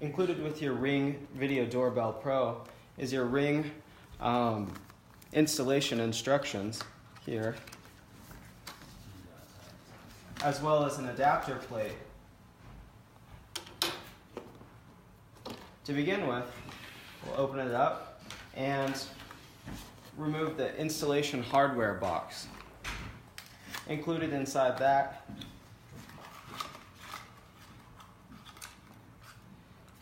Included with your Ring Video Doorbell Pro is your Ring installation instructions here, as well as an adapter plate. To begin with, we'll open it up and remove the installation hardware box. Included inside that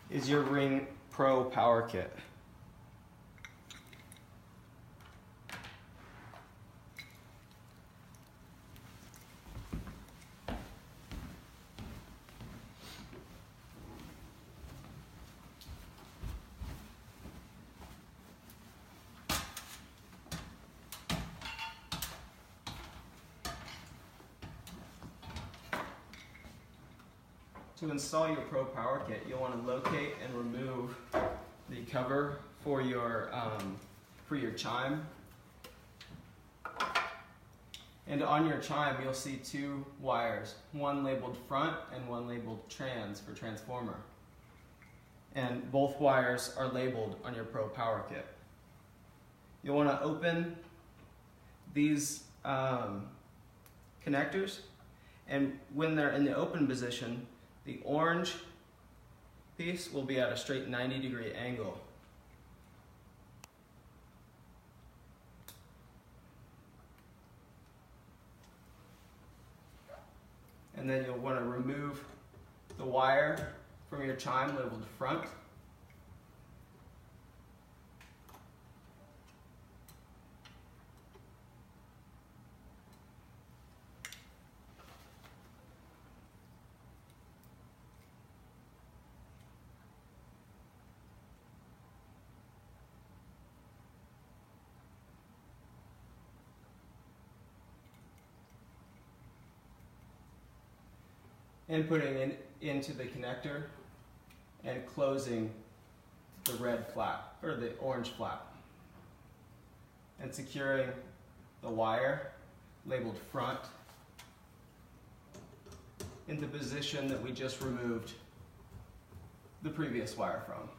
is your Ring Pro Power Kit. To install your Pro Power Kit, you'll want to locate and remove the cover for your chime. And on your chime, you'll see two wires, one labeled front and one labeled trans for transformer. And both wires are labeled on your Pro Power Kit. You'll want to open these connectors, and when they're in the open position, the orange piece will be at a straight 90-degree angle. And then you'll want to remove the wire from your chime labeled front. And putting it into the connector and closing the red flap, or the orange flap. And securing the wire labeled front in the position that we just removed the previous wire from.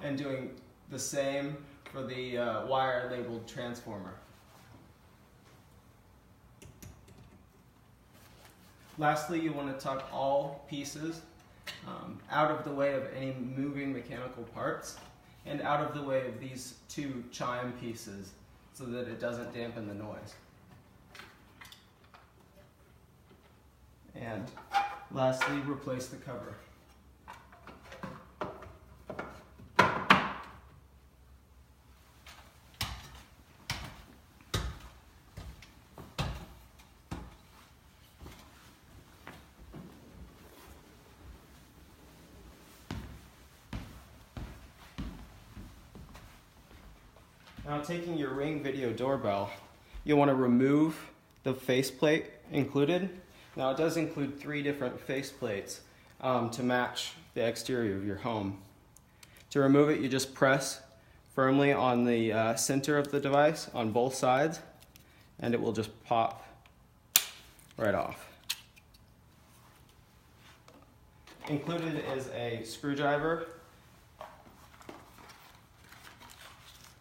And doing the same for the wire labeled transformer. Lastly, you want to tuck all pieces out of the way of any moving mechanical parts and out of the way of these two chime pieces so that it doesn't dampen the noise. And lastly, replace the cover. Now, taking your Ring Video Doorbell, you'll want to remove the faceplate included. Now, it does include 3 different faceplates to match the exterior of your home. To remove it, you just press firmly on the center of the device on both sides, and it will just pop right off. Included is a screwdriver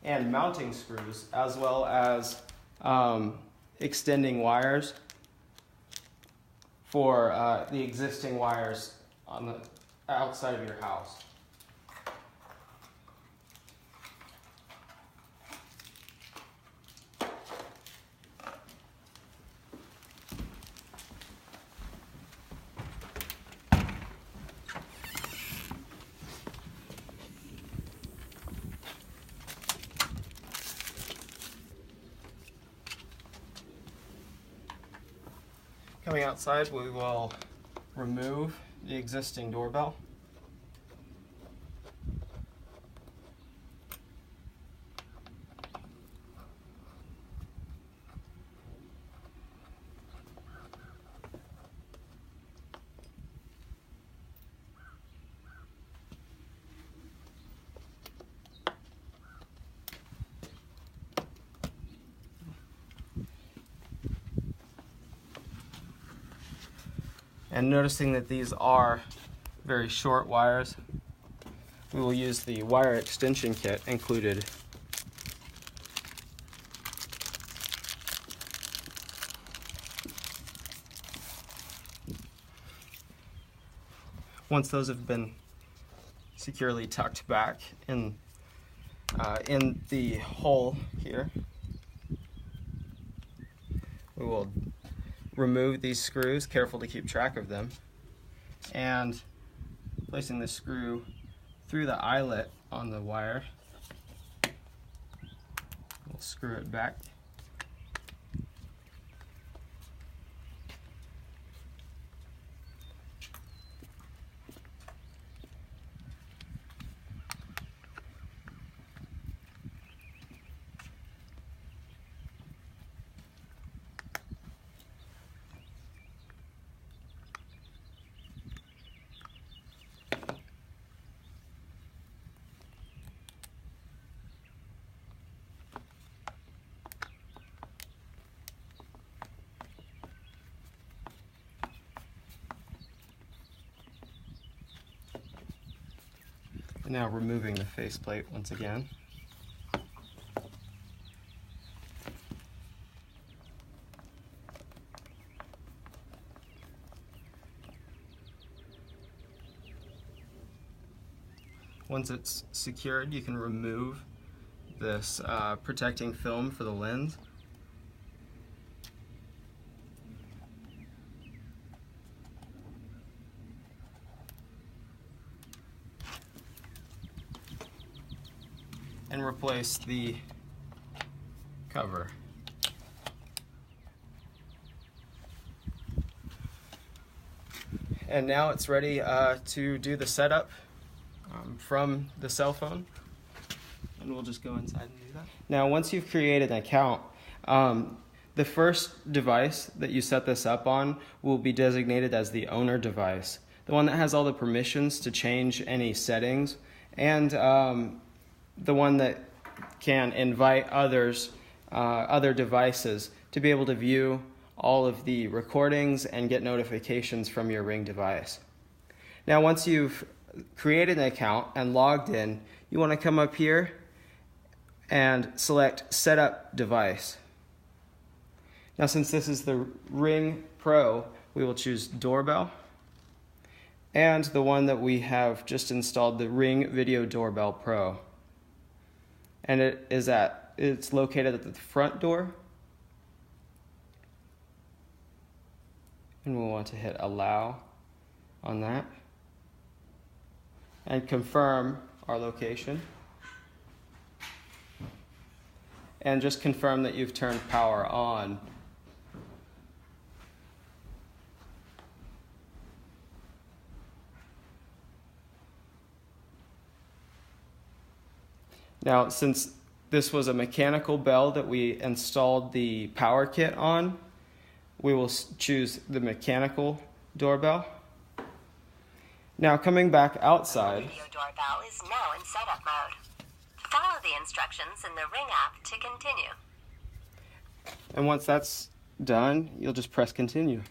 and mounting screws, as well as extending wires for the existing wires on the outside of your house. Coming outside, we will remove the existing doorbell. And noticing that these are very short wires, we will use the wire extension kit included. Once those have been securely tucked back in the hole here, we will remove these screws, careful to keep track of them, and placing the screw through the eyelet on the wire, we'll screw it back. Now removing the faceplate once again. Once it's secured, you can remove this protecting film for the lens. And replace the cover. And now it's ready to do the setup from the cell phone. And we'll just go inside and do that. Now, once you've created an account, the first device that you set this up on will be designated as the owner device, the one that has all the permissions to change any settings, and the one that can invite others, other devices, to be able to view all of the recordings and get notifications from your Ring device. Now, once you've created an account and logged in, you want to come up here and select Setup Device. Now, since this is the Ring Pro, we will choose Doorbell, and the one that we have just installed, the Ring Video Doorbell Pro. And it's located at the front door. And we'll want to hit allow on that. And confirm our location. And just confirm that you've turned power on. Now, since this was a mechanical bell that we installed the power kit on, we will choose the mechanical doorbell. Now, coming back outside, The video doorbell is now in setup mode. Follow the instructions in the Ring app to continue. and once that's done, you'll just press continue.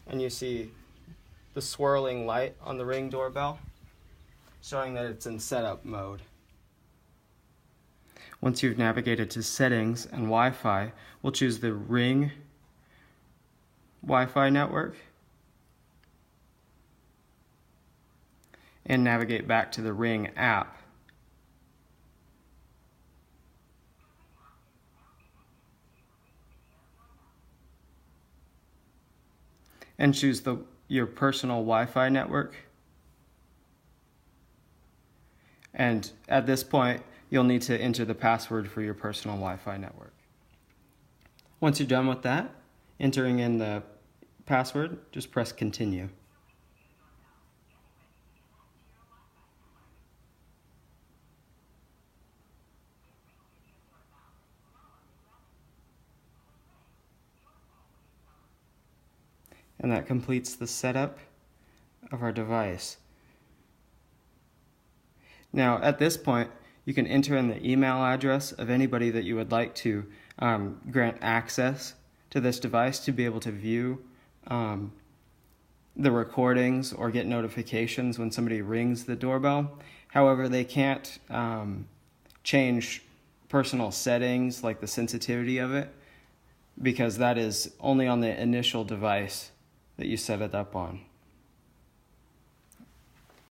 And you see the swirling light on the Ring doorbell, showing that it's in setup mode. Once you've navigated to settings and Wi-Fi, we'll choose the Ring Wi-Fi network and navigate back to the Ring app. And choose your personal Wi-Fi network. And at this point, you'll need to enter the password for your personal Wi-Fi network. Once you're done with that, entering in the password, just press continue. And that completes the setup of our device. Now, at this point, you can enter in the email address of anybody that you would like to grant access to this device to be able to view the recordings or get notifications when somebody rings the doorbell. However, they can't change personal settings like the sensitivity of it, because that is only on the initial device that you set it up on.